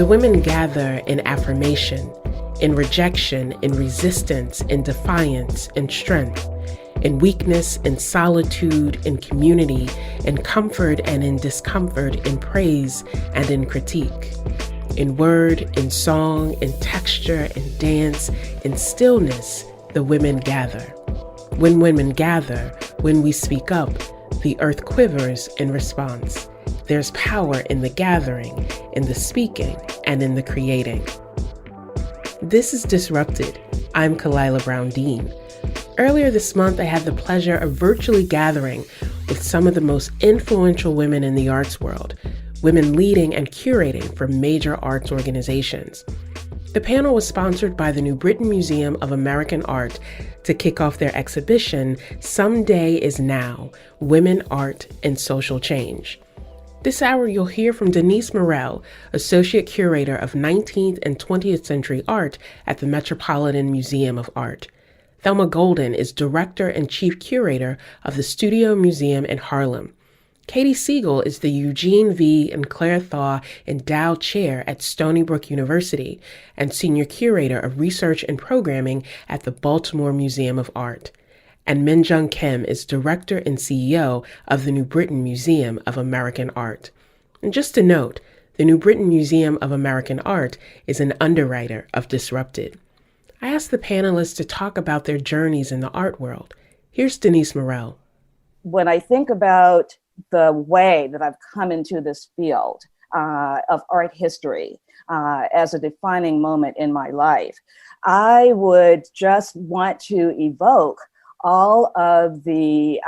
The women gather in affirmation, in rejection, in resistance, in defiance, in strength, in weakness, in solitude, in community, in comfort and in discomfort, in praise and in critique, in word, in song, in texture, in dance, in stillness, the women gather. When women gather, when we speak up, the earth quivers in response. There's power in the gathering, in the speaking, and in the creating. This is Disrupted. I'm Kalila Brown-Dean. Earlier this month, I had the pleasure of virtually gathering with some of the most influential women in the arts world, women leading and curating for major arts organizations. The panel was sponsored by the New Britain Museum of American Art to kick off their exhibition, Someday is Now, Women, Art, and Social Change. This hour, you'll hear from Denise Morel, Associate Curator of 19th and 20th Century Art at the Metropolitan Museum of Art. Thelma Golden is Director and Chief Curator of the Studio Museum in Harlem. Katie Siegel is the Eugene V. and Claire Thaw Endowed Chair at Stony Brook University and Senior Curator of Research and Programming at the Baltimore Museum of Art. And Minjung Kim is Director and CEO of the New Britain Museum of American Art. And just a note, the New Britain Museum of American Art is an underwriter of Disrupted. I asked the panelists to talk about their journeys in the art world. Here's Denise Morel. When I think about the way that I've come into this field of art history as a defining moment in my life, I would just want to evoke all of the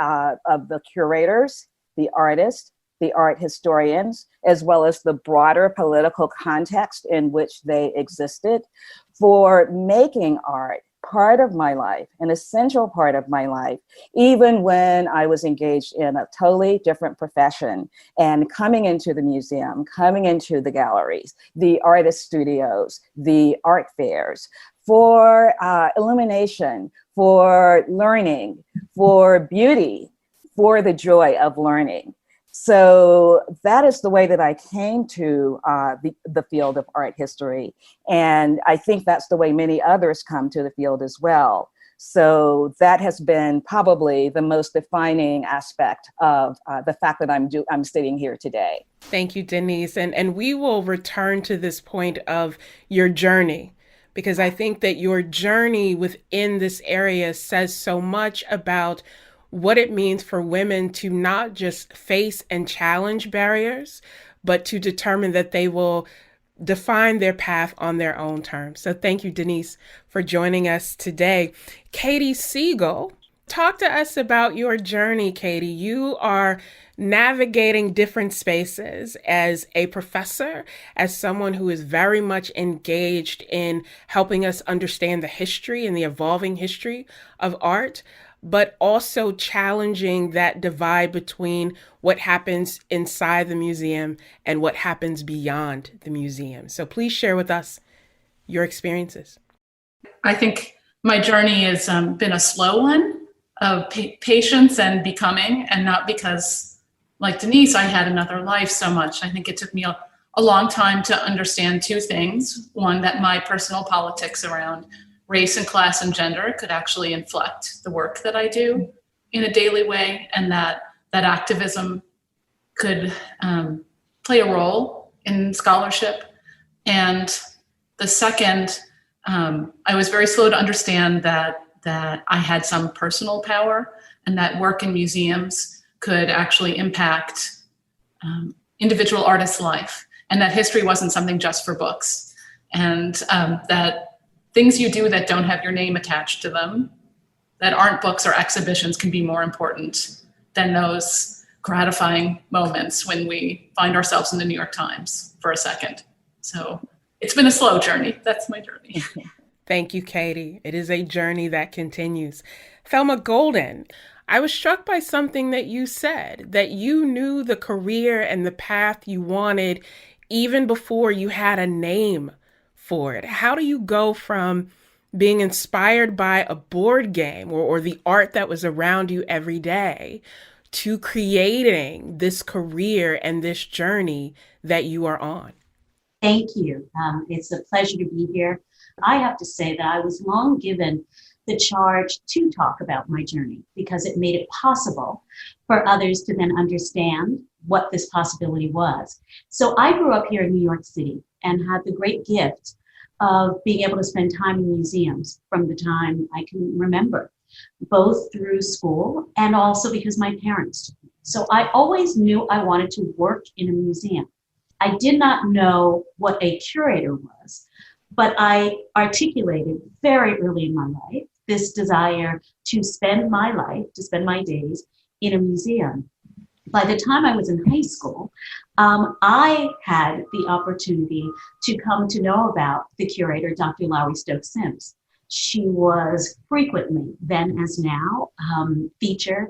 curators, the artists, the art historians, as well as the broader political context in which they existed, for making art part of my life, an essential part of my life, even when I was engaged in a totally different profession and coming into the museum, coming into the galleries, the artist studios, the art fairs, for illumination, for learning, for beauty, for the joy of learning. So that is the way that I came to the field of art history. And I think that's the way many others come to the field as well. So that has been probably the most defining aspect of the fact that I'm sitting here today. Thank you, Denise. And we will return to this point of your journey, because I think that your journey within this area says so much about what it means for women to not just face and challenge barriers, but to determine that they will define their path on their own terms. So thank you, Denise, for joining us today. Katie Siegel, talk to us about your journey, Katie. You are navigating different spaces as a professor, as someone who is very much engaged in helping us understand the history and the evolving history of art, but also challenging that divide between what happens inside the museum and what happens beyond the museum. So please share with us your experiences. I think my journey has been a slow one of patience and becoming, and not because, like Denise, I had another life so much. I think it took me a long time to understand two things. One, that my personal politics around race and class and gender could actually inflect the work that I do in a daily way, and that activism could play a role in scholarship. And the second, I was very slow to understand that I had some personal power, and that work in museums could actually impact individual artists' life, and that history wasn't something just for books, and that things you do that don't have your name attached to them, that aren't books or exhibitions, can be more important than those gratifying moments when we find ourselves in the New York Times for a second. So it's been a slow journey. That's my journey. Thank you, Katie. It is a journey that continues. Thelma Golden, I was struck by something that you said, that you knew the career and the path you wanted even before you had a name for it. How do you go from being inspired by a board game or the art that was around you every day to creating this career and this journey that you are on? Thank you. It's a pleasure to be here. I have to say that I was long given the charge to talk about my journey because it made it possible for others to then understand what this possibility was. So I grew up here in New York City and had the great gift of being able to spend time in museums from the time I can remember, both through school and also because my parents took me. So I always knew I wanted to work in a museum. I did not know what a curator was, but I articulated very early in my life this desire to spend my life, to spend my days in a museum. By the time I was in high school, I had the opportunity to come to know about the curator, Dr. Lowry Stokes Sims. She was frequently, then as now, featured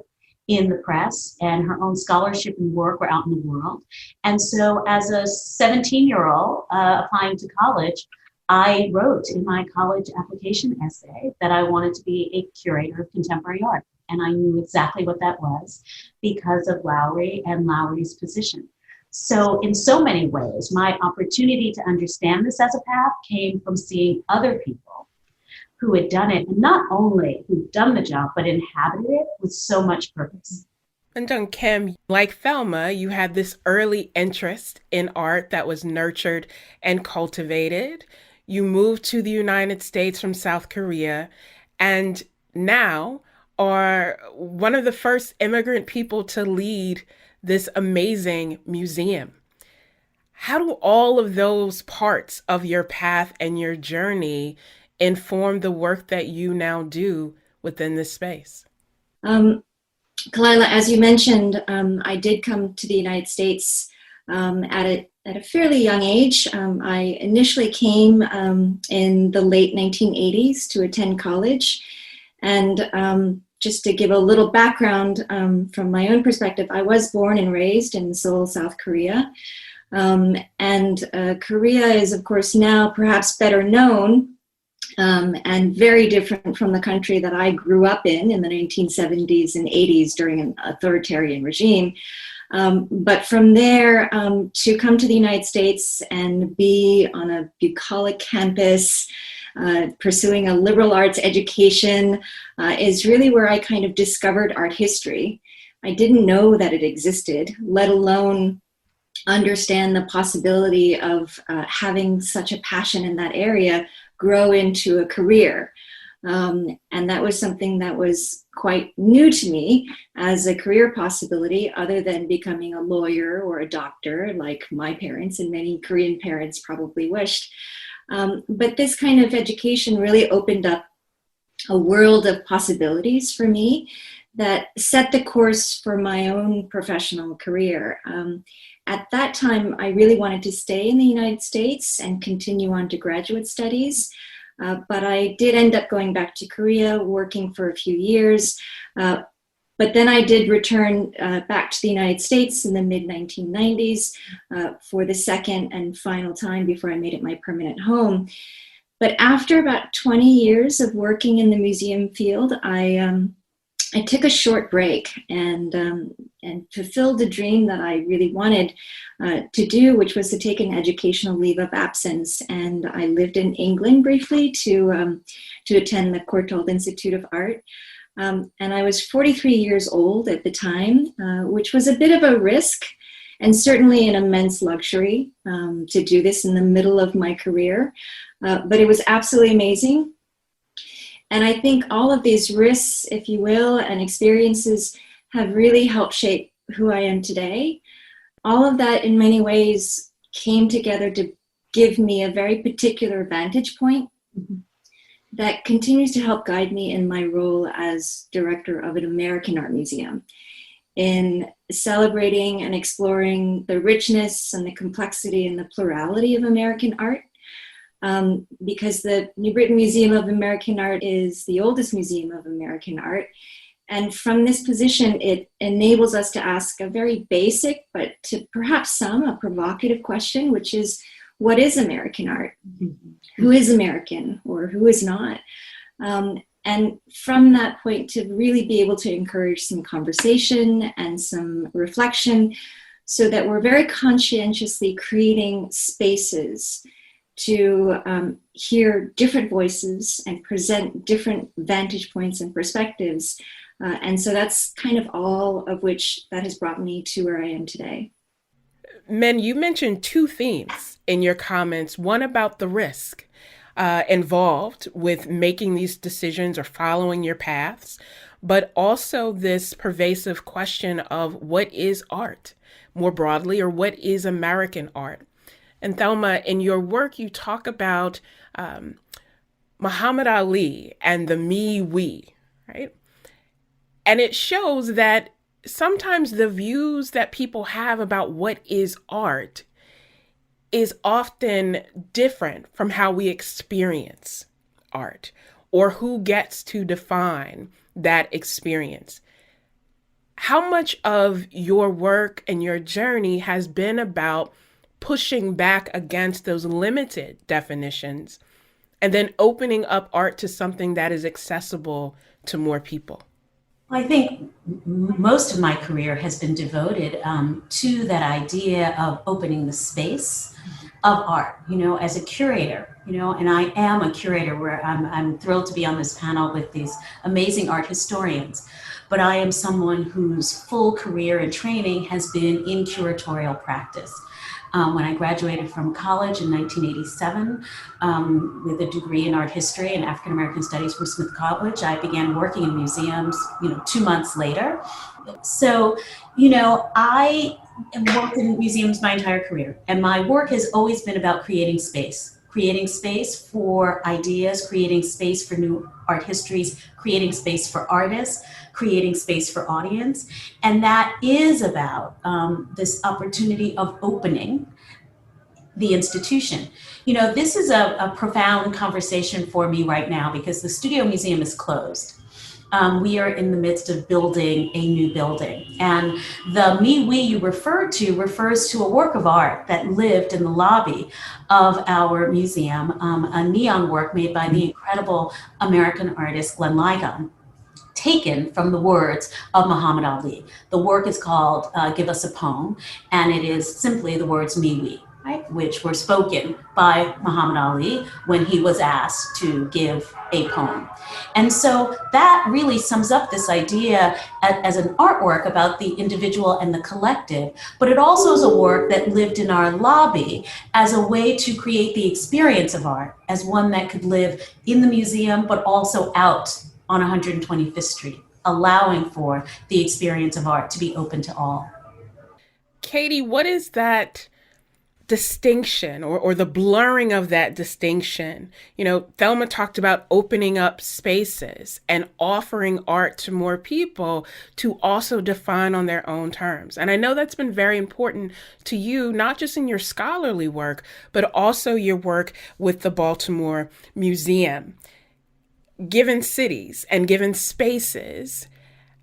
in the press, and her own scholarship and work were out in the world. And so as a 17-year-old applying to college, I wrote in my college application essay that I wanted to be a curator of contemporary art. And I knew exactly what that was because of Lowry and Lowry's position. So in so many ways, my opportunity to understand this as a path came from seeing other people who had done it, and not only who'd done the job, but inhabited it with so much purpose. And Kim, like Thelma, you had this early interest in art that was nurtured and cultivated. You moved to the United States from South Korea, and now are one of the first immigrant people to lead this amazing museum. How do all of those parts of your path and your journey inform the work that you now do within this space? Kalila, as you mentioned, I did come to the United States at a fairly young age. I initially came in the late 1980s to attend college. And just to give a little background from my own perspective, I was born and raised in Seoul, South Korea. And Korea is, of course, now perhaps better known and very different from the country that I grew up in the 1970s and 80s during an authoritarian regime. But from there, to come to the United States and be on a bucolic campus, pursuing a liberal arts education is really where I kind of discovered art history. I didn't know that it existed, let alone understand the possibility of having such a passion in that area grow into a career. And that was something that was quite new to me as a career possibility, other than becoming a lawyer or a doctor, like my parents and many Korean parents probably wished. But this kind of education really opened up a world of possibilities for me that set the course for my own professional career. At that time, I really wanted to stay in the United States and continue on to graduate studies. But I did end up going back to Korea, working for a few years. But then I did return back to the United States in the mid-1990s for the second and final time before I made it my permanent home. But after about 20 years of working in the museum field, I took a short break and fulfilled a dream that I really wanted to do, which was to take an educational leave of absence. And I lived in England briefly to attend the Courtauld Institute of Art. And I was 43 years old at the time, which was a bit of a risk and certainly an immense luxury to do this in the middle of my career. But it was absolutely amazing. And I think all of these risks, if you will, and experiences have really helped shape who I am today. All of that in many ways came together to give me a very particular vantage point that continues to help guide me in my role as director of an American art museum in celebrating and exploring the richness and the complexity and the plurality of American art. Because the New Britain Museum of American Art is the oldest museum of American art. And from this position, it enables us to ask a very basic, but to perhaps some, a provocative question, which is, what is American art? Who is American or who is not? And from that point, to really be able to encourage some conversation and some reflection so that we're very conscientiously creating spaces to hear different voices and present different vantage points and perspectives. And so that's kind of all of which that has brought me to where I am today. Men, you mentioned two themes in your comments, one about the risk involved with making these decisions or following your paths, but also this pervasive question of what is art more broadly, or what is American art. And Thelma, in your work, you talk about Muhammad Ali and the me, we, right? And it shows that sometimes the views that people have about what is art is often different from how we experience art or who gets to define that experience. How much of your work and your journey has been about pushing back against those limited definitions and then opening up art to something that is accessible to more people? I think most of my career has been devoted to that idea of opening the space of art, as a curator, and I am a curator where I'm thrilled to be on this panel with these amazing art historians. But I am someone whose full career and training has been in curatorial practice. When I graduated from college in 1987 with a degree in art history and African American studies from Smith College, I began working in museums, 2 months later. So, I worked in museums my entire career, and my work has always been about creating space for ideas, creating space for new art histories, creating space for artists, creating space for audience. And that is about this opportunity of opening the institution. This is a profound conversation for me right now because the Studio Museum is closed. We are in the midst of building a new building. And the me, we you referred to refers to a work of art that lived in the lobby of our museum, a neon work made by the incredible American artist Glenn Ligon, taken from the words of Muhammad Ali. The work is called Give Us a Poem, and it is simply the words me, we, right, which were spoken by Muhammad Ali when he was asked to give a poem. And so that really sums up this idea as an artwork about the individual and the collective, but it also is a work that lived in our lobby as a way to create the experience of art, as one that could live in the museum, but also out on 125th Street, allowing for the experience of art to be open to all. Katie, what is that distinction or the blurring of that distinction? Thelma talked about opening up spaces and offering art to more people to also define on their own terms. And I know that's been very important to you, not just in your scholarly work, but also your work with the Baltimore Museum. Given cities and given spaces,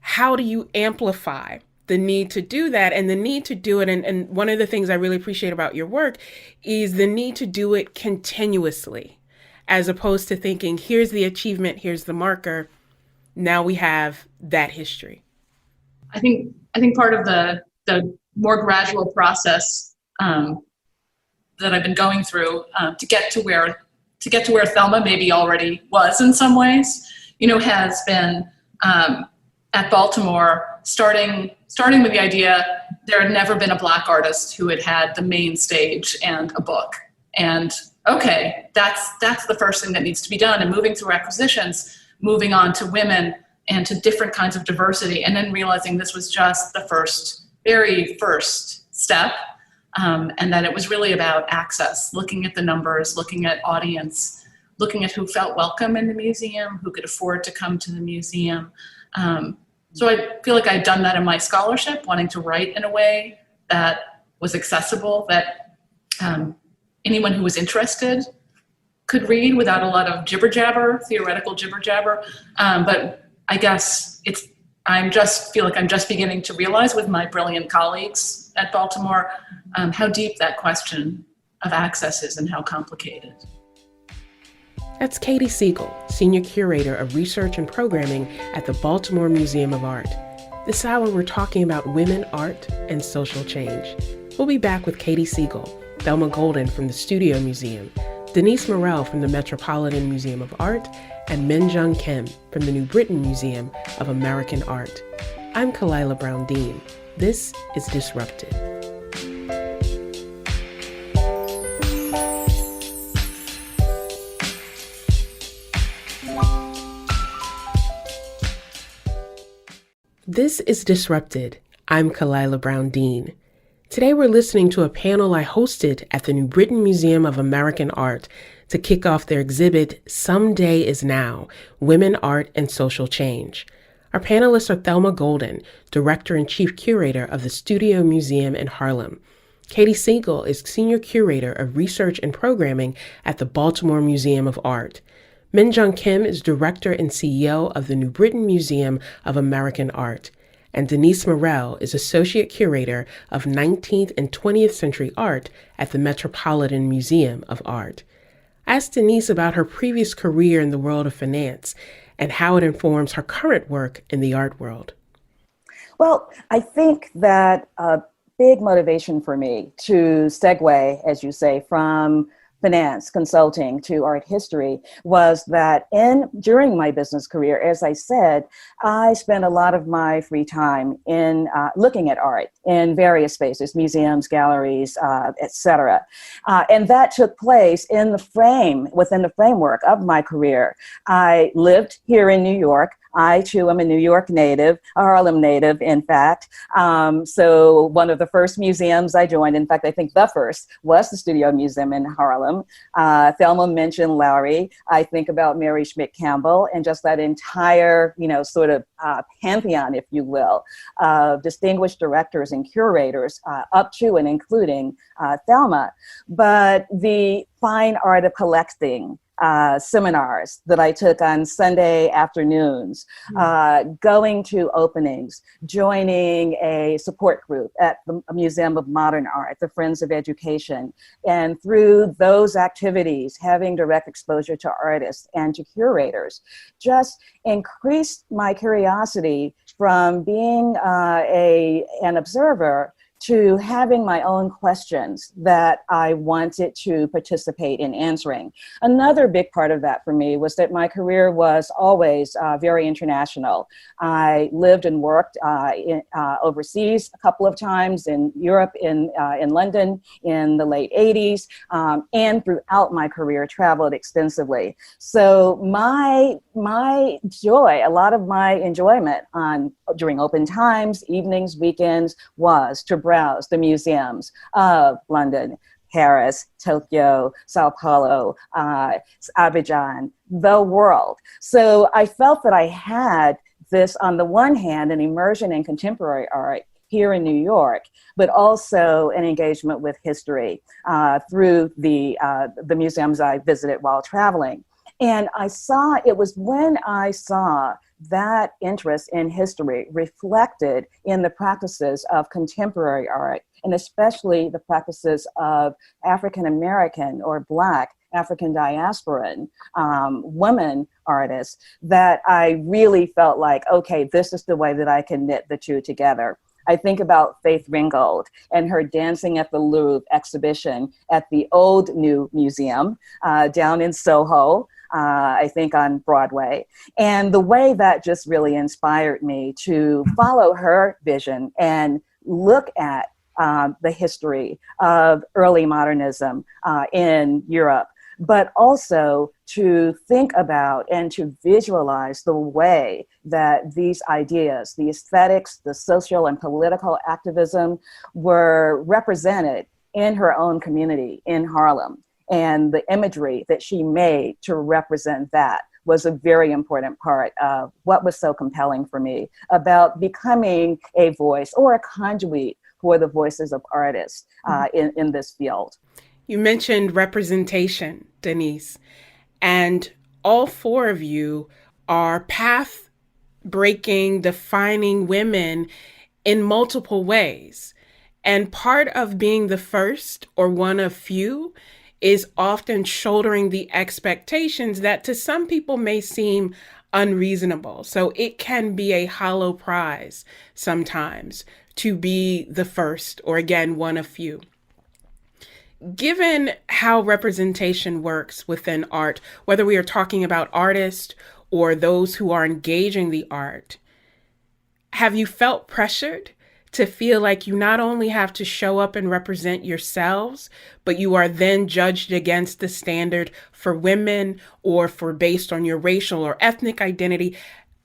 how do you amplify the need to do that and the need to do it? And one of the things I really appreciate about your work is the need to do it continuously, as opposed to thinking, here's the achievement, here's the marker. Now we have that history. I think part of the more gradual process that I've been going through to get to where Thelma maybe already was in some ways, has been at Baltimore, starting with the idea there had never been a Black artist who had the main stage and a book. And okay, that's the first thing that needs to be done. And moving through acquisitions, moving on to women and to different kinds of diversity, and then realizing this was just the very first step. And that it was really about access, looking at the numbers, looking at audience, looking at who felt welcome in the museum, who could afford to come to the museum. So I feel like I'd done that in my scholarship, wanting to write in a way that was accessible, that anyone who was interested could read without a lot of theoretical jibber jabber. But I guess I feel like I'm just beginning to realize with my brilliant colleagues at Baltimore how deep that question of access is and how complicated. That's Katie Siegel, Senior Curator of Research and Programming at the Baltimore Museum of Art. This hour, we're talking about women, art, and social change. We'll be back with Katie Siegel, Thelma Golden from the Studio Museum, Denise Morel from the Metropolitan Museum of Art, and Minjung Kim from the New Britain Museum of American Art. I'm Kalila Brown-Dean. This is Disrupted. This is Disrupted. I'm Kalila Brown-Dean. Today we're listening to a panel I hosted at the New Britain Museum of American Art to kick off their exhibit, Someday is Now, Women, Art, and Social Change. Our panelists are Thelma Golden, Director and Chief Curator of the Studio Museum in Harlem. Katie Siegel is Senior Curator of Research and Programming at the Baltimore Museum of Art. Minjung Kim is Director and CEO of the New Britain Museum of American Art. And Denise Morel is Associate Curator of 19th and 20th Century Art at the Metropolitan Museum of Art. I asked Denise about her previous career in the world of finance and how it informs her current work in the art world. Well, I think that a big motivation for me to segue, as you say, from finance consulting to art history was that during my business career, as I said, I spent a lot of my free time in looking at art in various spaces, museums, galleries, etc. And that took place within the framework of my career. I lived here in New York. I, too, am a New York native, a Harlem native, in fact. So one of the first museums I joined, in fact, I think the first, was the Studio Museum in Harlem. Thelma mentioned Lowry. I think about Mary Schmidt Campbell and just that entire, sort of pantheon, if you will, of distinguished directors and curators up to and including Thelma. But the fine art of collecting, seminars that I took on Sunday afternoons, going to openings, joining a support group at the Museum of Modern Art, the Friends of Education. And through those activities, having direct exposure to artists and to curators just increased my curiosity from being an observer to having my own questions that I wanted to participate in answering. Another big part of that for me was that my career was always very international. I lived and worked overseas a couple of times, in Europe, in London in the late 80s, and throughout my career traveled extensively. So my joy, a lot of my enjoyment during open times, evenings, weekends, was to browse the museums of London, Paris, Tokyo, Sao Paulo, Abidjan, the world. So I felt that I had this, on the one hand, an immersion in contemporary art here in New York, but also an engagement with history through the museums I visited while traveling. And it was when I saw that interest in history reflected in the practices of contemporary art, and especially the practices of African American or Black African diasporan women artists, that I really felt like, okay, this is the way that I can knit the two together. I think about Faith Ringgold and her Dancing at the Louvre exhibition at the Old New Museum down in Soho, I think on Broadway. And the way that just really inspired me to follow her vision and look at the history of early modernism in Europe, but also to think about and to visualize the way that these ideas, the aesthetics, the social and political activism were represented in her own community in Harlem. And the imagery that she made to represent that was a very important part of what was so compelling for me about becoming a voice or a conduit for the voices of artists in this field. You mentioned representation, Denise, and all four of you are path-breaking, defining women in multiple ways. And part of being the first or one of few is often shouldering the expectations that to some people may seem unreasonable. So it can be a hollow prize sometimes to be the first, or again, one of few. Given how representation works within art, whether we are talking about artists or those who are engaging the art, have you felt pressured to feel like you not only have to show up and represent yourselves, but you are then judged against the standard for women or for based on your racial or ethnic identity?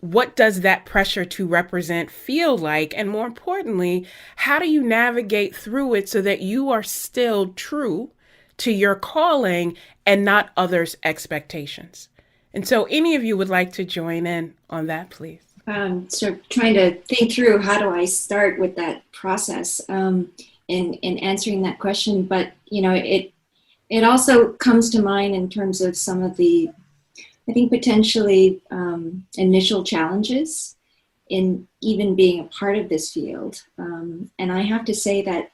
What does that pressure to represent feel like? And more importantly, how do you navigate through it so that you are still true to your calling and not others' expectations? And so any of you would like to join in on that, please. So trying to think through how do I start with that process in answering that question. But, you know, it also comes to mind in terms of some of the, I think, potentially initial challenges in even being a part of this field. And I have to say that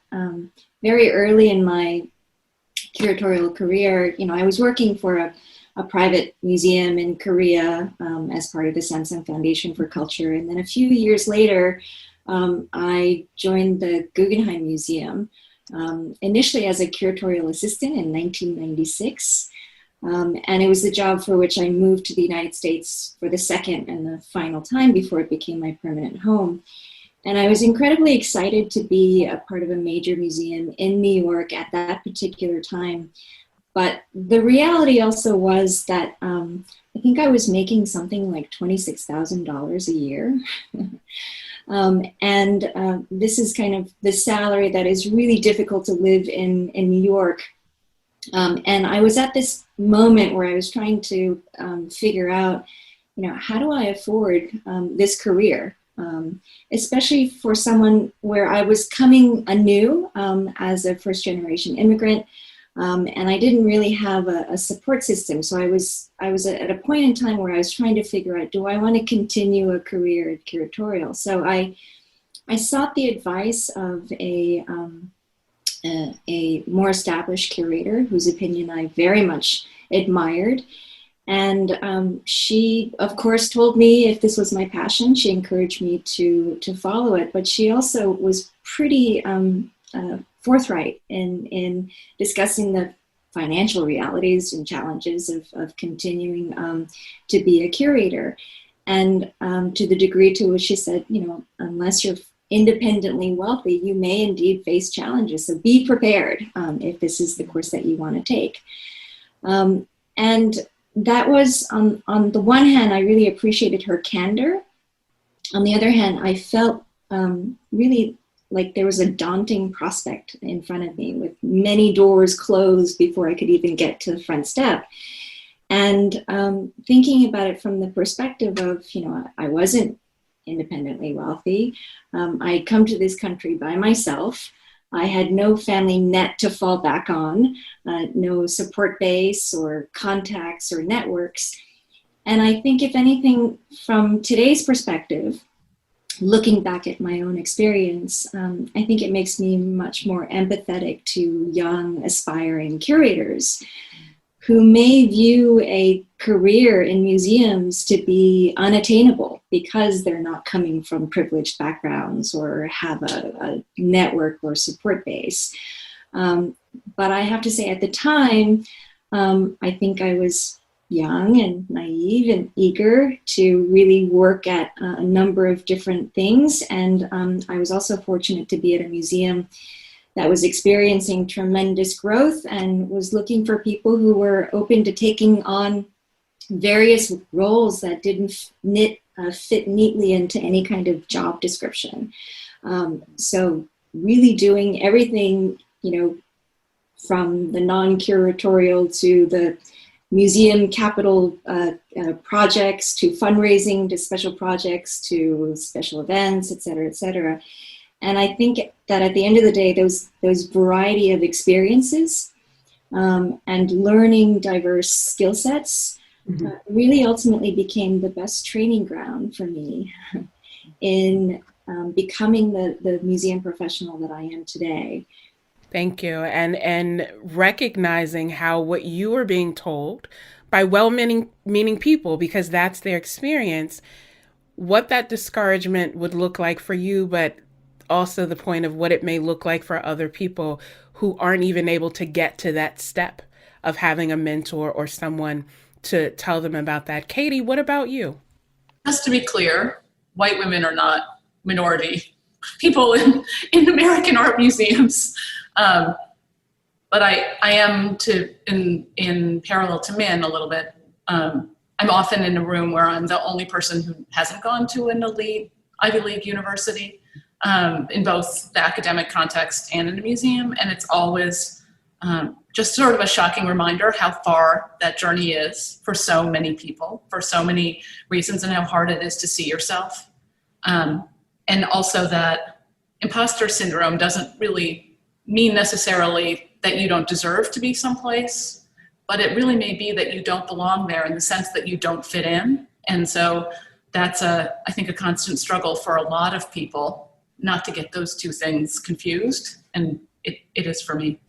very early in my curatorial career, you know, I was working for a private museum in Korea as part of the Samsung Foundation for Culture. And then a few years later, I joined the Guggenheim Museum, initially as a curatorial assistant in 1996. And it was the job for which I moved to the United States for the second and the final time before it became my permanent home. And I was incredibly excited to be a part of a major museum in New York at that particular time. But the reality also was that I think I was making something like $26,000 a year. And this is kind of the salary that is really difficult to live in New York. And I was at this moment where I was trying to figure out, you know, how do I afford this career? Especially for someone where I was coming anew as a first generation immigrant. And I didn't really have a support system. So I was at a point in time where I was trying to figure out, do I want to continue a career at curatorial? So I sought the advice of a more established curator whose opinion I very much admired. And she, of course, told me if this was my passion, she encouraged me to follow it. But she also was pretty forthright in discussing the financial realities and challenges of continuing to be a curator. And to the degree to which she said, you know, unless you're independently wealthy, you may indeed face challenges. So be prepared if this is the course that you want to take. And that was, on the one hand, I really appreciated her candor. On the other hand, I felt really like there was a daunting prospect in front of me with many doors closed before I could even get to the front step. And thinking about it from the perspective of, you know, I wasn't independently wealthy. I'd come to this country by myself. I had no family net to fall back on, no support base or contacts or networks. And I think, if anything, from today's perspective, looking back at my own experience, I think it makes me much more empathetic to young, aspiring curators who may view a career in museums to be unattainable because they're not coming from privileged backgrounds or have a network or support base. But I have to say, at the time, I think I was young and naive and eager to really work at a number of different things. And I was also fortunate to be at a museum that was experiencing tremendous growth and was looking for people who were open to taking on various roles that didn't fit neatly into any kind of job description. So really doing everything, you know, from the non-curatorial to the museum capital projects, to fundraising, to special projects, to special events, et cetera, et cetera. And I think that at the end of the day, those variety of experiences and learning diverse skill sets really ultimately became the best training ground for me in becoming the museum professional that I am today. Thank you. And recognizing how what you are being told by well-meaning people, because that's their experience, what that discouragement would look like for you, but also the point of what it may look like for other people who aren't even able to get to that step of having a mentor or someone to tell them about that. Katie, what about you? Just to be clear, white women are not minority people in American art museums. But I am in parallel to Min a little bit. I'm often in a room where I'm the only person who hasn't gone to an elite Ivy League university, in both the academic context and in a museum. And it's always just sort of a shocking reminder how far that journey is for so many people, for so many reasons, and how hard it is to see yourself. And also that imposter syndrome doesn't really mean necessarily that you don't deserve to be someplace, but it really may be that you don't belong there in the sense that you don't fit in. And so that's I think a constant struggle for a lot of people, not to get those two things confused. And it is for me.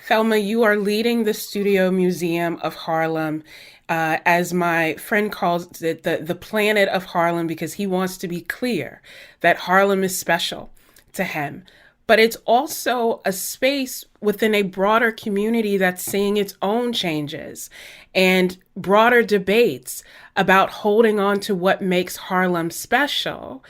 Thelma, you are leading the Studio Museum of Harlem, as my friend calls it, the planet of Harlem, because he wants to be clear that Harlem is special to him. But it's also a space within a broader community that's seeing its own changes and broader debates about holding on to what makes Harlem special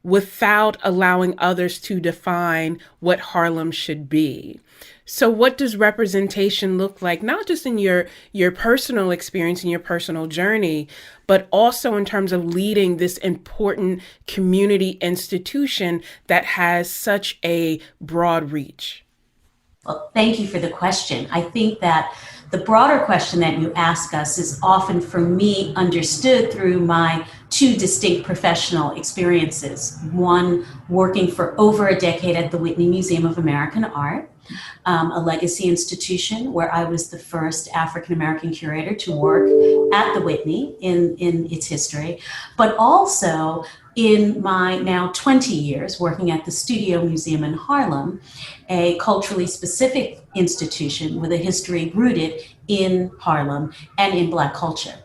without allowing others to define what Harlem should be. So what does representation look like, not just in your personal experience and your personal journey, but also in terms of leading this important community institution that has such a broad reach? Well, thank you for the question. I think that the broader question that you ask us is often, for me, understood through my two distinct professional experiences. One, working for over a decade at the Whitney Museum of American Art, a legacy institution where I was the first African-American curator to work at the Whitney in its history, but also in my now 20 years working at the Studio Museum in Harlem, a culturally specific institution with a history rooted in Harlem and in Black culture.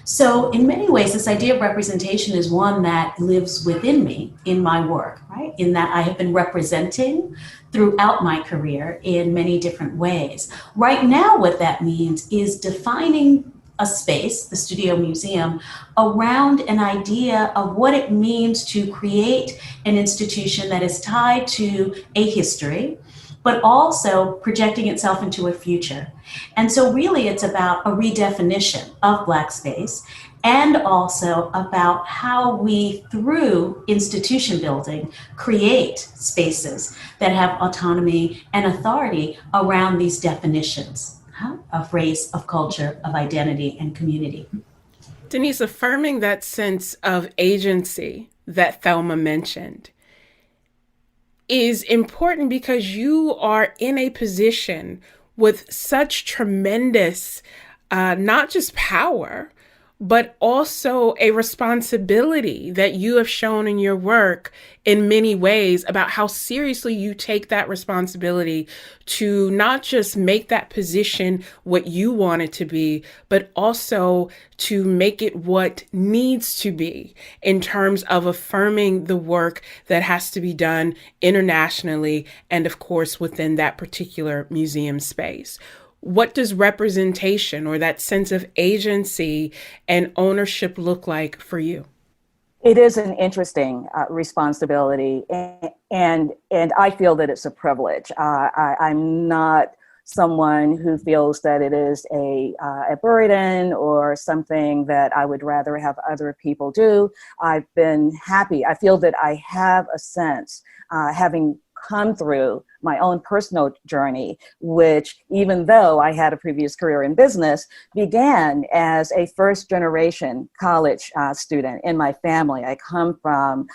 So in many ways, this idea of representation is one that lives within me in my work, right? In that I have been representing throughout my career in many different ways. Right now, what that means is defining a space, the Studio Museum, around an idea of what it means to create an institution that is tied to a history, but also projecting itself into a future. And so really it's about a redefinition of Black space, and also about how we, through institution building, create spaces that have autonomy and authority around these definitions of race, of culture, of identity, and community. Denise, affirming that sense of agency that Thelma mentioned is important because you are in a position with such tremendous, not just power, but also a responsibility that you have shown in your work in many ways about how seriously you take that responsibility to not just make that position what you want it to be, but also to make it what needs to be in terms of affirming the work that has to be done internationally and, of course, within that particular museum space. What does representation or that sense of agency and ownership look like for you? It is an interesting responsibility, and I feel that it's a privilege. I'm not someone who feels that it is a burden or something that I would rather have other people do. I've been happy. I feel that I have a sense, having come through my own personal journey, which, even though I had a previous career in business, began as a first generation college student in my family. I come from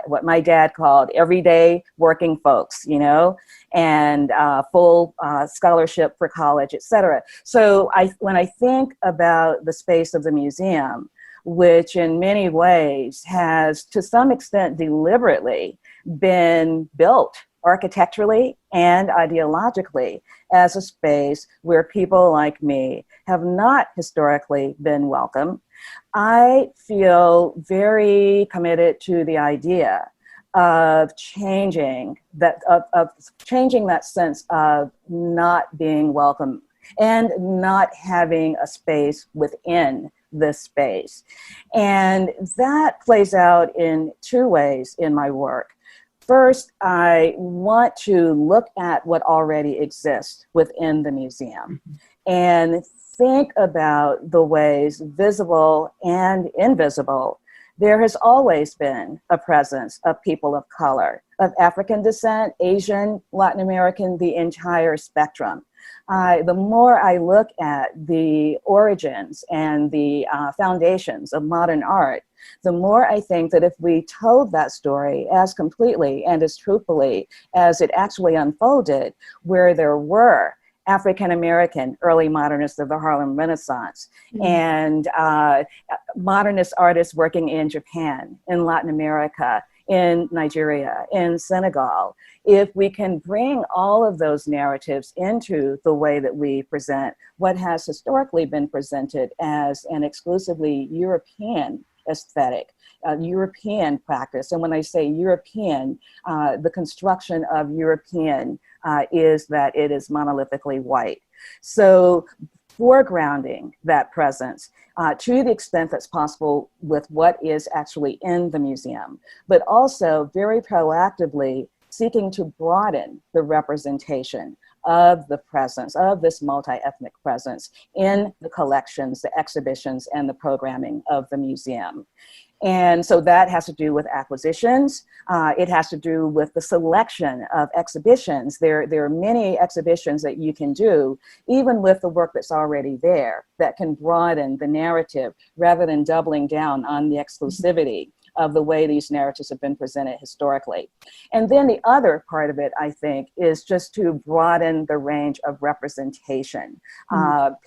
what my dad called everyday working folks, and full scholarship for college, et cetera. So when I think about the space of the museum, which in many ways has, to some extent, deliberately been built architecturally and ideologically as a space where people like me have not historically been welcome, I feel very committed to the idea of changing that, of changing that sense of not being welcome and not having a space within this space. And that plays out in two ways in my work. First, I want to look at what already exists within the museum and think about the ways, visible and invisible, there has always been a presence of people of color, of African descent, Asian, Latin American, the entire spectrum. The more I look at the origins and the foundations of modern art, the more I think that if we told that story as completely and as truthfully as it actually unfolded, where there were African-American early modernists of the Harlem Renaissance and modernist artists working in Japan, in Latin America, in Nigeria, in Senegal, if we can bring all of those narratives into the way that we present what has historically been presented as an exclusively European aesthetic, European practice. And when I say European, the construction of European is that it is monolithically white. So foregrounding that presence to the extent that's possible with what is actually in the museum, but also very proactively seeking to broaden the representation of the presence, of this multi-ethnic presence in the collections, the exhibitions, and the programming of the museum. And so that has to do with acquisitions. It has to do with the selection of exhibitions. There are many exhibitions that you can do, even with the work that's already there, that can broaden the narrative rather than doubling down on the exclusivity of the way these narratives have been presented historically. And then the other part of it, I think, is just to broaden the range of representation.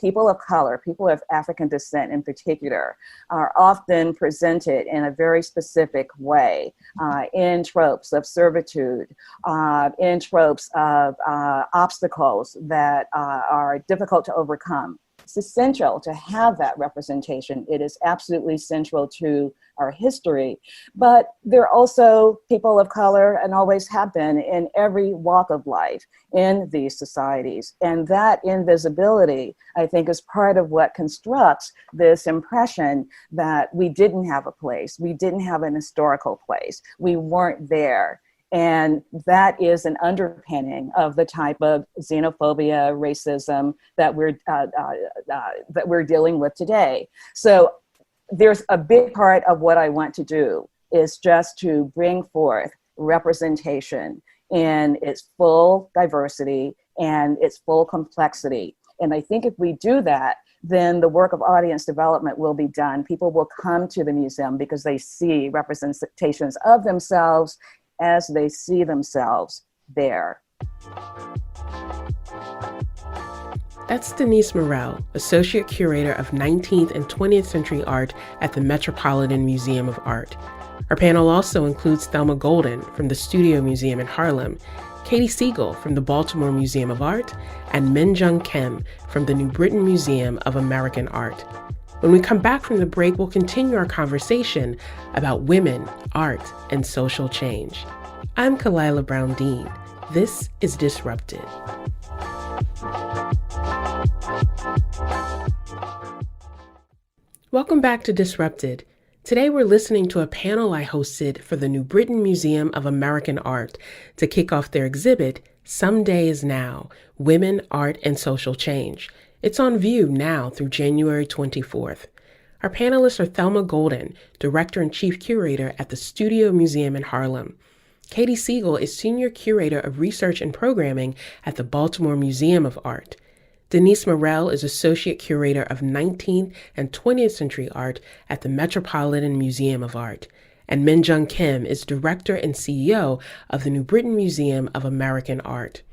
People of color, people of African descent in particular, are often presented in a very specific way, in tropes of servitude, in tropes of obstacles that are difficult to overcome. It's essential to have that representation. It is absolutely central to our history, but there are also people of color and always have been in every walk of life in these societies. And that invisibility, I think, is part of what constructs this impression that we didn't have a place, we didn't have an historical place, we weren't there. And that is an underpinning of the type of xenophobia, racism that we're dealing with today. So there's a big part of what I want to do is just to bring forth representation in its full diversity and its full complexity. And I think if we do that, then the work of audience development will be done. People will come to the museum because they see representations of themselves as they see themselves there. That's Denise Morel, Associate Curator of 19th and 20th Century Art at the Metropolitan Museum of Art. Our panel also includes Thelma Golden from the Studio Museum in Harlem, Katie Siegel from the Baltimore Museum of Art, and Min-Jung Kim from the New Britain Museum of American Art. When we come back from the break, we'll continue our conversation about women, art, and social change. I'm Kalila Brown-Dean. This is Disrupted. Welcome back to Disrupted. Today we're listening to a panel I hosted for the New Britain Museum of American Art to kick off their exhibit, Some Day Is Now, Women, Art, and Social Change. It's on view now through January 24th. Our panelists are Thelma Golden, Director and Chief Curator at the Studio Museum in Harlem. Katie Siegel is Senior Curator of Research and Programming at the Baltimore Museum of Art. Denise Morel is Associate Curator of 19th and 20th Century Art at the Metropolitan Museum of Art. And Min-Jung Kim is Director and CEO of the New Britain Museum of American Art.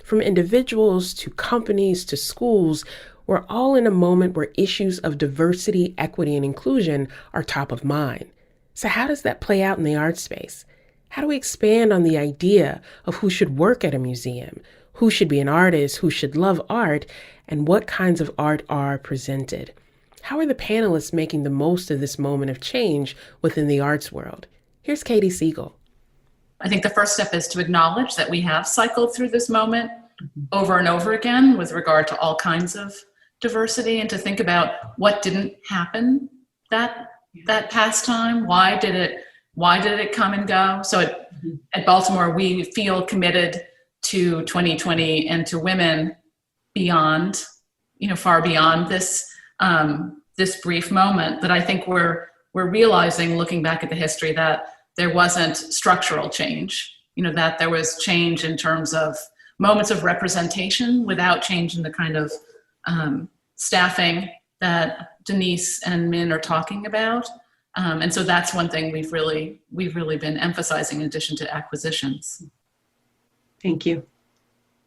From individuals to companies to schools, we're all in a moment where issues of diversity, equity, and inclusion are top of mind. So how does that play out in the art space? How do we expand on the idea of who should work at a museum, who should be an artist, who should love art, and what kinds of art are presented? How are the panelists making the most of this moment of change within the arts world? Here's Katie Siegel. I think the first step is to acknowledge that we have cycled through this moment over and over again with regard to all kinds of diversity, and to think about what didn't happen that past time. Why did it come and go? So at Baltimore, we feel committed to 2020 and to women beyond, far beyond this brief moment. That I think we're realizing, looking back at the history, that there wasn't structural change, that there was change in terms of moments of representation without change in the kind of staffing that Denise and Min are talking about. And so that's one thing we've really been emphasizing in addition to acquisitions. Thank you.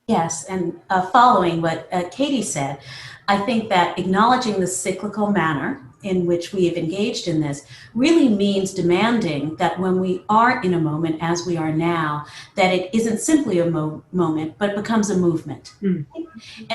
Yes, and following what Katie said, I think that acknowledging the cyclical manner in which we have engaged in this really means demanding that when we are in a moment, as we are now, that it isn't simply a moment, but becomes a movement. And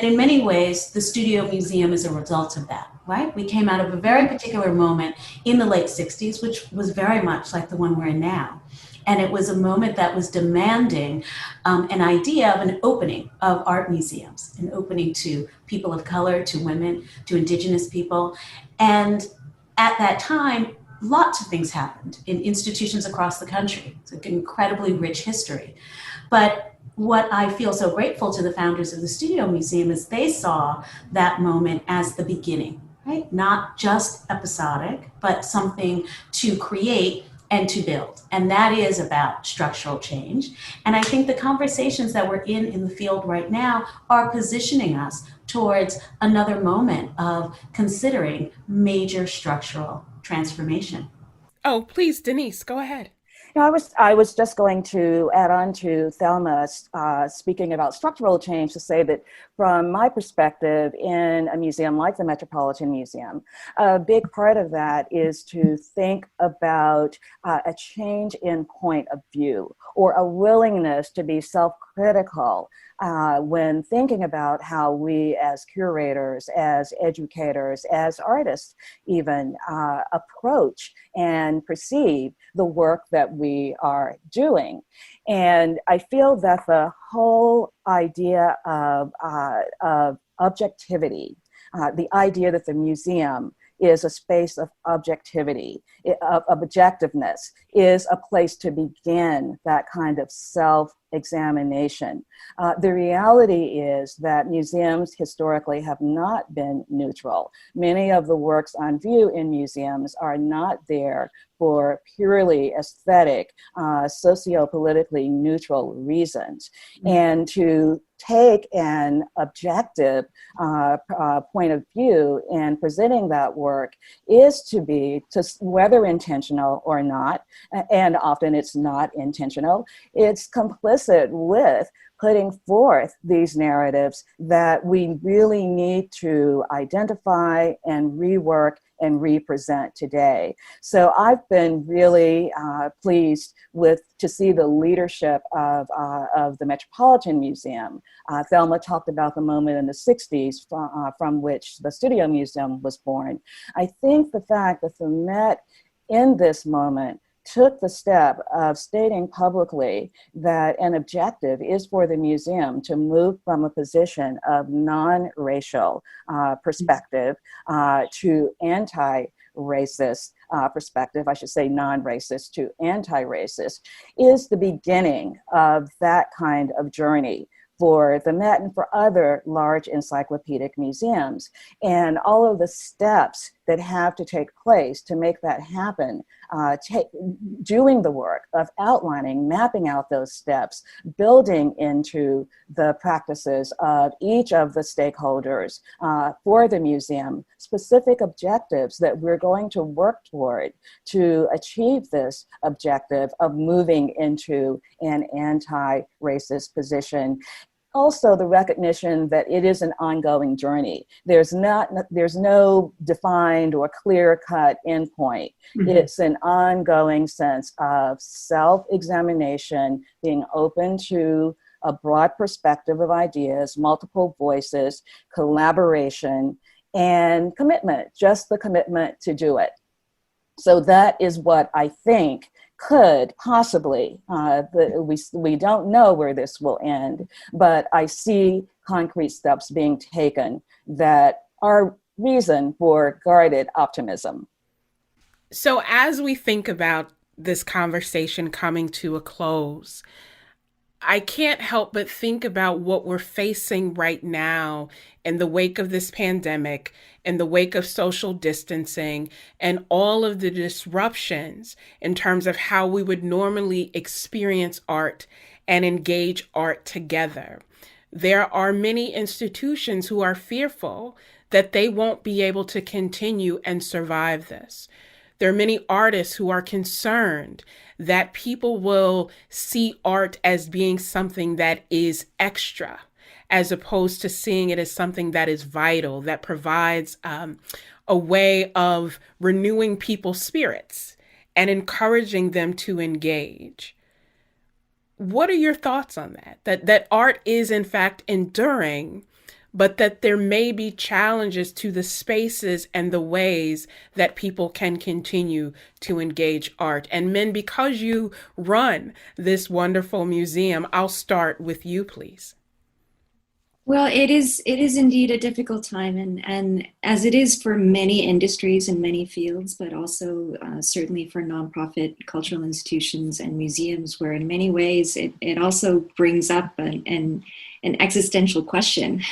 in many ways, the Studio Museum is a result of that, right? We came out of a very particular moment in the late 60s, which was very much like the one we're in now. And it was a moment that was demanding an idea of an opening of art museums, an opening to people of color, to women, to indigenous people. And at that time, lots of things happened in institutions across the country. It's an incredibly rich history. But what I feel so grateful to the founders of the Studio Museum is they saw that moment as the beginning, right? Not just episodic, but something to create and to build. And that is about structural change. And I think the conversations that we're in the field right now are positioning us towards another moment of considering major structural transformation. Oh, please, Denise, go ahead. I was just going to add on to Thelma speaking about structural change to say that from my perspective in a museum like the Metropolitan Museum, a big part of that is to think about a change in point of view or a willingness to be self-critical when thinking about how we as curators, as educators, as artists even approach and perceive the work that we are doing. And I feel that the whole idea of objectivity, the idea that the museum is a space of objectivity, of objectiveness, is a place to begin that kind of self-examination. The reality is that museums historically have not been neutral. Many of the works on view in museums are not there for purely aesthetic, socio-politically neutral reasons. And to take an objective point of view in presenting that work is to be, whether intentional or not, and often it's not intentional, it's complicit with putting forth these narratives that we really need to identify and rework and represent today. So I've been really pleased to see the leadership of the Metropolitan Museum. Thelma talked about the moment in the 60s from which the Studio Museum was born. I think the fact that the Met in this moment took the step of stating publicly that an objective is for the museum to move from a position of non-racial perspective to anti-racist perspective, I should say non-racist to anti-racist, is the beginning of that kind of journey for the Met and for other large encyclopedic museums. And all of the steps that have to take place to make that happen, doing the work of outlining, mapping out those steps, building into the practices of each of the stakeholders for the museum, specific objectives that we're going to work toward to achieve this objective of moving into an anti-racist position. also the recognition that it is an ongoing journey. There's no defined or clear-cut endpoint. Mhm. It's an ongoing sense of self-examination, being open to a broad perspective of ideas, multiple voices, collaboration, and commitment, just the commitment to do it. So that is what I think could possibly, we don't know where this will end, but I see concrete steps being taken that are reason for guarded optimism. So, as we think about this conversation coming to a close, I can't help but think about what we're facing right now in the wake of this pandemic, in the wake of social distancing, and all of the disruptions in terms of how we would normally experience art and engage art together. There are many institutions who are fearful that they won't be able to continue and survive this. There are many artists who are concerned that people will see art as being something that is extra, as opposed to seeing it as something that is vital, that provides a way of renewing people's spirits and encouraging them to engage. What are your thoughts on that? That art is in fact enduring, but that there may be challenges to the spaces and the ways that people can continue to engage art. And Min, because you run this wonderful museum, I'll start with you, please. Well, it is indeed a difficult time, and as it is for many industries and many fields, but also certainly for nonprofit cultural institutions and museums, where in many ways it also brings up an existential question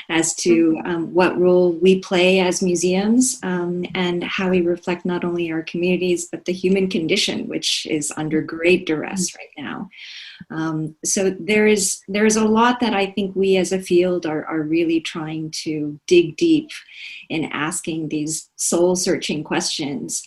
as to what role we play as museums, and how we reflect not only our communities but the human condition, which is under great duress right now. So there is a lot that I think we as a field are really trying to dig deep in asking these soul-searching questions.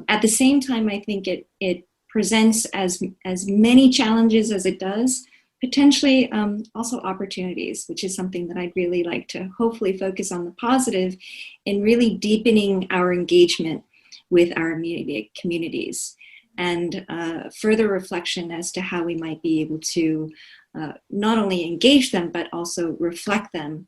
At the same time, I think it presents as many challenges as it does, potentially also opportunities, which is something that I'd really like to hopefully focus on the positive in really deepening our engagement with our immediate communities. And further reflection as to how we might be able to not only engage them, but also reflect them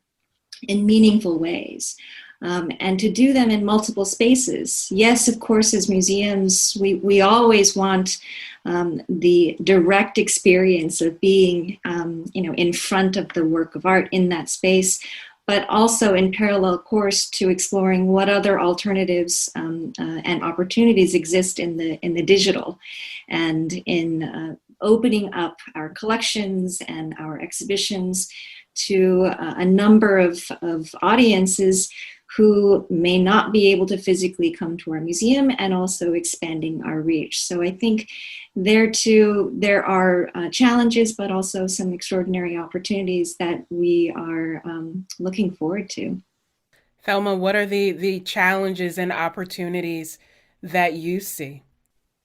in meaningful ways. And to do them in multiple spaces. Yes, of course, as museums, we always want the direct experience of being in front of the work of art in that space, but also in parallel course to exploring what other alternatives and opportunities exist in the digital, and in opening up our collections and our exhibitions to a number of audiences who may not be able to physically come to our museum, and also expanding our reach. So I think there too, there are challenges, but also some extraordinary opportunities that we are looking forward to. Thelma, what are the challenges and opportunities that you see?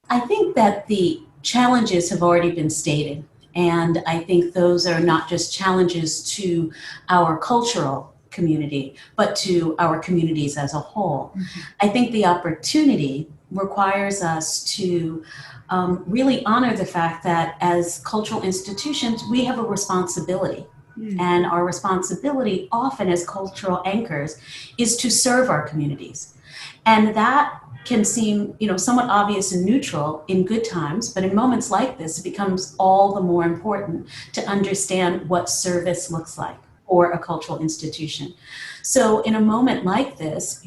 I think that the challenges have already been stated. And I think those are not just challenges to our cultural community, but to our communities as a whole. Mm-hmm. I think the opportunity requires us to really honor the fact that as cultural institutions, we have a responsibility. Mm-hmm. And our responsibility often as cultural anchors is to serve our communities. And that can seem, somewhat obvious and neutral in good times, but in moments like this, it becomes all the more important to understand what service looks like for a cultural institution. So in a moment like this,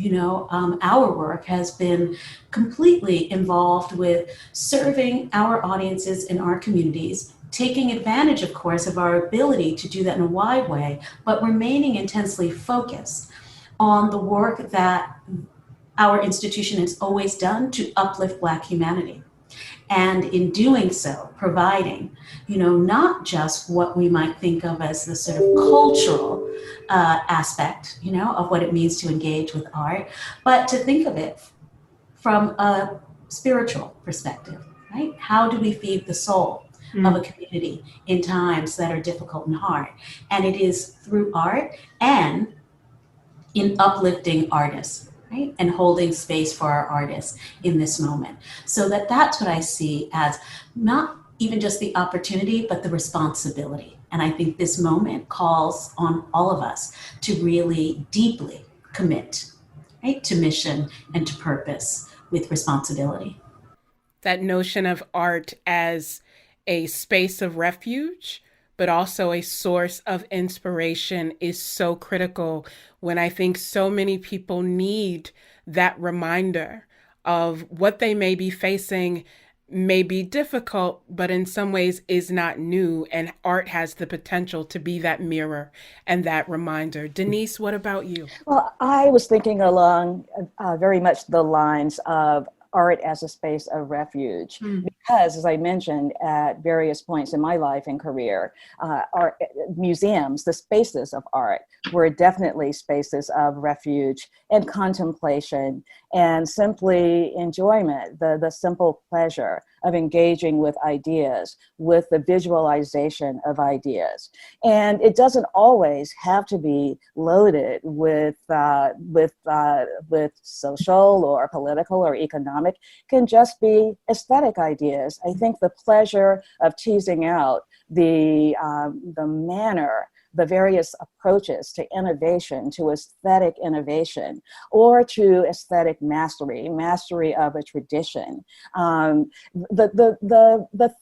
our work has been completely involved with serving our audiences in our communities, taking advantage, of course, of our ability to do that in a wide way, but remaining intensely focused on the work that our institution has always done to uplift Black humanity. And in doing so, providing, not just what we might think of as the sort of cultural aspect, of what it means to engage with art, but to think of it from a spiritual perspective, right? How do we feed the soul? of a community in times that are difficult and hard. And it is through art and in uplifting artists, right? And holding space for our artists in this moment. So that's what I see as not even just the opportunity, but the responsibility. And I think this moment calls on all of us to really deeply commit, right, to mission and to purpose with responsibility. That notion of art as a space of refuge, but also a source of inspiration is so critical when I think so many people need that reminder of what they may be facing may be difficult, but in some ways is not new. And art has the potential to be that mirror and that reminder. Denise, what about you? Well, I was thinking along very much the lines of art as a space of refuge, because, as I mentioned, at various points in my life and career, art museums, the spaces of art, were definitely spaces of refuge and contemplation and simply enjoyment, the simple pleasure of engaging with ideas, with the visualization of ideas. And it doesn't always have to be loaded with social or political or economic. It can just be aesthetic ideas. I think the pleasure of teasing out the manner, the various approaches to innovation, to aesthetic innovation, or to aesthetic mastery of a tradition. The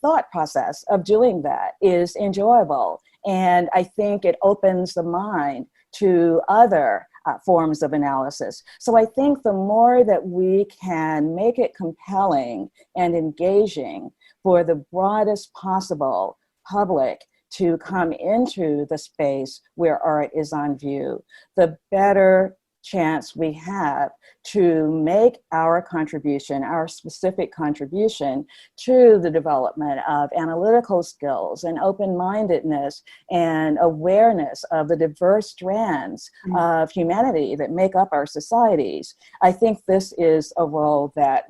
thought process of doing that is enjoyable. And I think it opens the mind to other forms of analysis. So I think the more that we can make it compelling and engaging for the broadest possible public to come into the space where art is on view, the better chance we have to make our contribution, our specific contribution to the development of analytical skills and open-mindedness and awareness of the diverse strands of humanity that make up our societies. I think this is a role that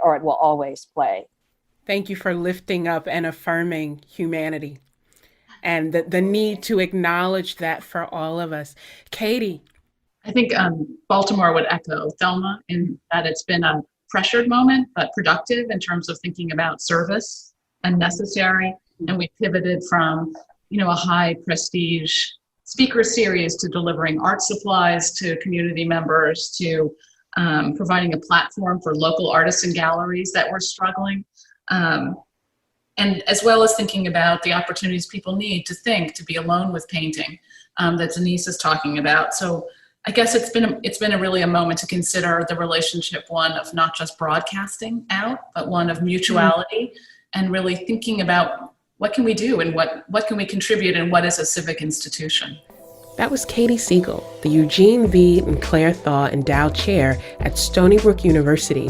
art will always play. Thank you for lifting up and affirming humanity and the need to acknowledge that for all of us. Katie. I think Baltimore would echo Thelma in that it's been a pressured moment, but productive in terms of thinking about service and necessary. And we pivoted from, a high prestige speaker series to delivering art supplies to community members, to providing a platform for local artists and galleries that were struggling. And as well as thinking about the opportunities people need to think, to be alone with painting that Denise is talking about. So I guess it's been really a moment to consider the relationship, one of not just broadcasting out, but one of mutuality and really thinking about what can we do and what can we contribute and what is a civic institution. That was Katie Siegel, the Eugene V. and Claire Thaw Endowed Chair at Stony Brook University.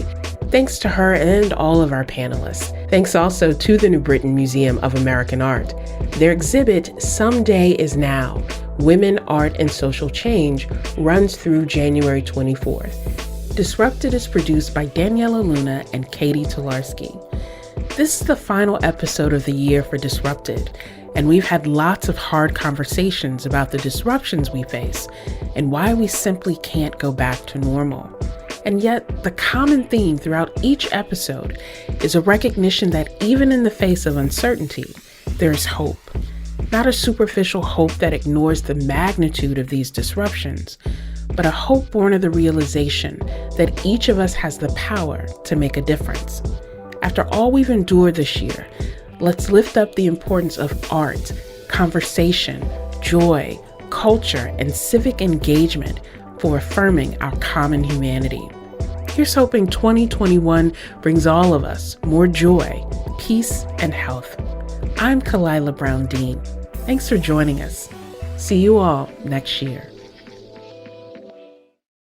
Thanks to her and all of our panelists. Thanks also to the New Britain Museum of American Art. Their exhibit, Someday Is Now, Women, Art, and Social Change, runs through January 24th. Disrupted is produced by Daniela Luna and Katie Tolarski. This is the final episode of the year for Disrupted, and we've had lots of hard conversations about the disruptions we face and why we simply can't go back to normal. And yet, the common theme throughout each episode is a recognition that even in the face of uncertainty, there's hope. Not a superficial hope that ignores the magnitude of these disruptions, but a hope born of the realization that each of us has the power to make a difference. After all we've endured this year, let's lift up the importance of art, conversation, joy, culture, and civic engagement for affirming our common humanity. Here's hoping 2021 brings all of us more joy, peace, and health. I'm Kalila Brown Dean. Thanks for joining us. See you all next year.